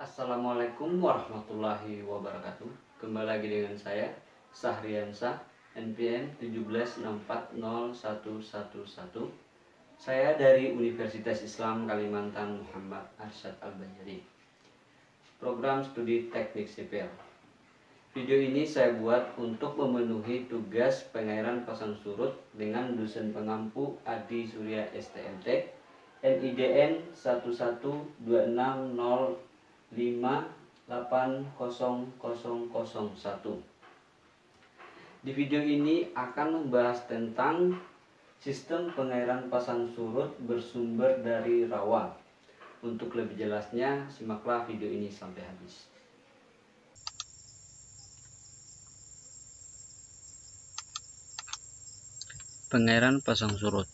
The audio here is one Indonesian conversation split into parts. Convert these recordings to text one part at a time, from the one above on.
Assalamualaikum warahmatullahi wabarakatuh. Kembali lagi dengan saya Sahriansah, NPM 17640111. Saya dari Universitas Islam Kalimantan Muhammad Arsyad Al-Banjari, program studi teknik sipil. Video ini saya buat untuk memenuhi tugas pengairan pasang surut dengan dosen pengampu Adi Surya STMT, NIDN 11206580001. Di video ini akan membahas tentang sistem pengairan pasang surut bersumber dari rawa. Untuk lebih jelasnya, simaklah video ini sampai habis. Pengairan pasang surut.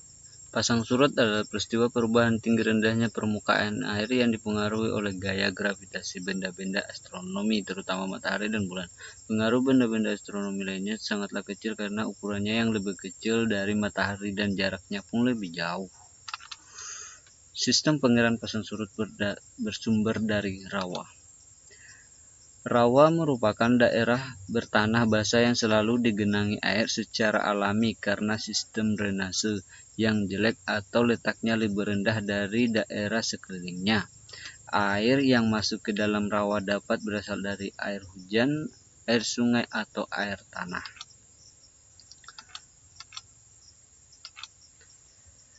Pasang surut adalah peristiwa perubahan tinggi rendahnya permukaan air yang dipengaruhi oleh gaya gravitasi benda-benda astronomi, terutama matahari dan bulan. Pengaruh benda-benda astronomi lainnya sangatlah kecil karena ukurannya yang lebih kecil dari matahari dan jaraknya pun lebih jauh. Sistem pengairan pasang surut bersumber dari rawa. Rawa merupakan daerah bertanah basah yang selalu digenangi air secara alami karena sistem drainase yang jelek atau letaknya lebih rendah dari daerah sekelilingnya. Air yang masuk ke dalam rawa dapat berasal dari air hujan, air sungai, atau air tanah.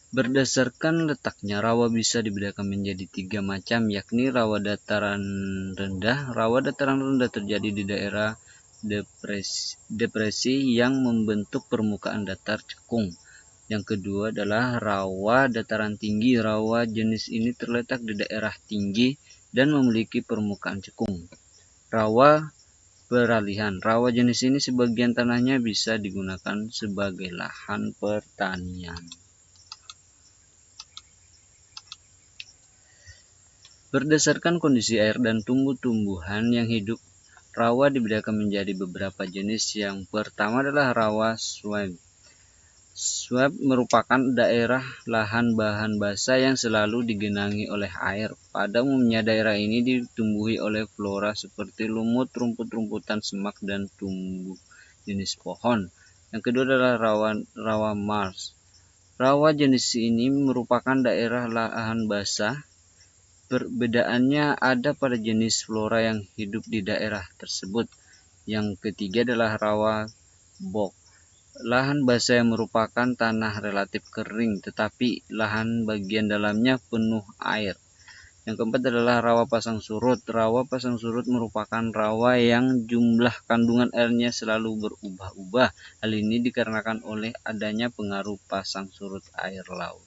Berdasarkan letaknya, rawa bisa dibedakan menjadi 3 macam, yakni rawa dataran rendah. Rawa dataran rendah terjadi di daerah depresi yang membentuk permukaan datar cekung. Yang kedua adalah rawa dataran tinggi. Rawa jenis ini terletak di daerah tinggi dan memiliki permukaan cekung. Rawa peralihan. Rawa jenis ini sebagian tanahnya bisa digunakan sebagai lahan pertanian. Berdasarkan kondisi air dan tumbuh-tumbuhan yang hidup, rawa dibedakan menjadi beberapa jenis. Yang pertama adalah rawa swamp. Swamp merupakan daerah lahan bahan basah yang selalu digenangi oleh air. Pada umumnya daerah ini ditumbuhi oleh flora seperti lumut, rumput-rumputan, semak, dan tumbuh jenis pohon. Yang kedua adalah rawa marsh. Rawa jenis ini merupakan daerah lahan basah. Perbedaannya ada pada jenis flora yang hidup di daerah tersebut. Yang ketiga adalah rawa bog. Lahan basah yang merupakan tanah relatif kering, tetapi lahan bagian dalamnya penuh air. Yang keempat adalah rawa pasang surut. Rawa pasang surut merupakan rawa yang jumlah kandungan airnya selalu berubah-ubah. Hal ini dikarenakan oleh adanya pengaruh pasang surut air laut.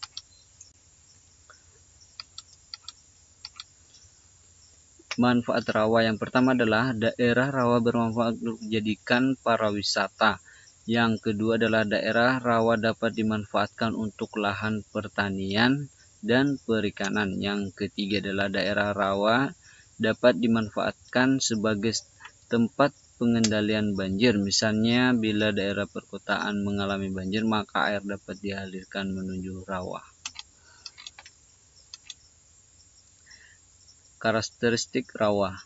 Manfaat rawa. Yang pertama adalah daerah rawa bermanfaat untuk dijadikan para wisata. Yang kedua adalah daerah rawa dapat dimanfaatkan untuk lahan pertanian dan perikanan. Yang ketiga adalah daerah rawa dapat dimanfaatkan sebagai tempat pengendalian banjir. Misalnya bila daerah perkotaan mengalami banjir, maka air dapat dialirkan menuju rawa. Karakteristik rawa.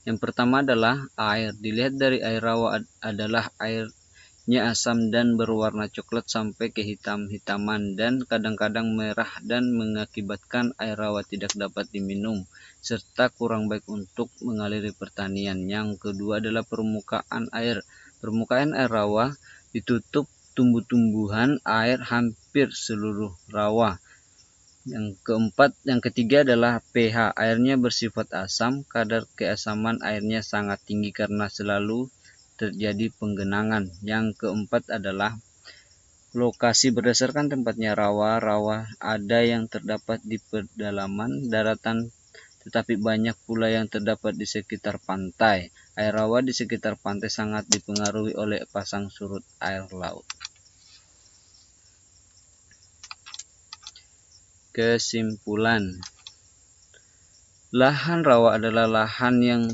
Yang pertama adalah air. Dilihat dari air rawa adalah airnya asam dan berwarna coklat sampai kehitam-hitaman dan kadang-kadang merah dan mengakibatkan air rawa tidak dapat diminum serta kurang baik untuk mengaliri pertanian. Yang kedua adalah permukaan air. Permukaan air rawa ditutup tumbuh-tumbuhan air hampir seluruh rawa. Yang ketiga adalah pH. Airnya bersifat asam. Kadar keasaman airnya sangat tinggi karena selalu terjadi penggenangan. Yang keempat adalah lokasi. Berdasarkan tempatnya rawa ada yang terdapat di pedalaman daratan, tetapi banyak pula yang terdapat di sekitar pantai. Air rawa di sekitar pantai sangat dipengaruhi oleh pasang surut air laut. Kesimpulan. Lahan rawa adalah lahan yang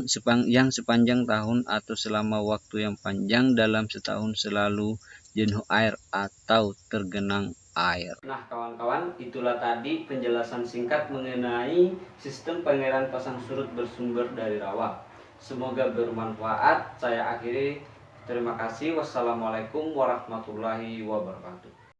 sepanjang tahun atau selama waktu yang panjang dalam setahun selalu jenuh air atau tergenang air. Nah kawan-kawan, itulah tadi penjelasan singkat mengenai sistem pengairan pasang surut bersumber dari rawa. Semoga bermanfaat. Saya akhiri. Terima kasih. Wassalamualaikum warahmatullahi wabarakatuh.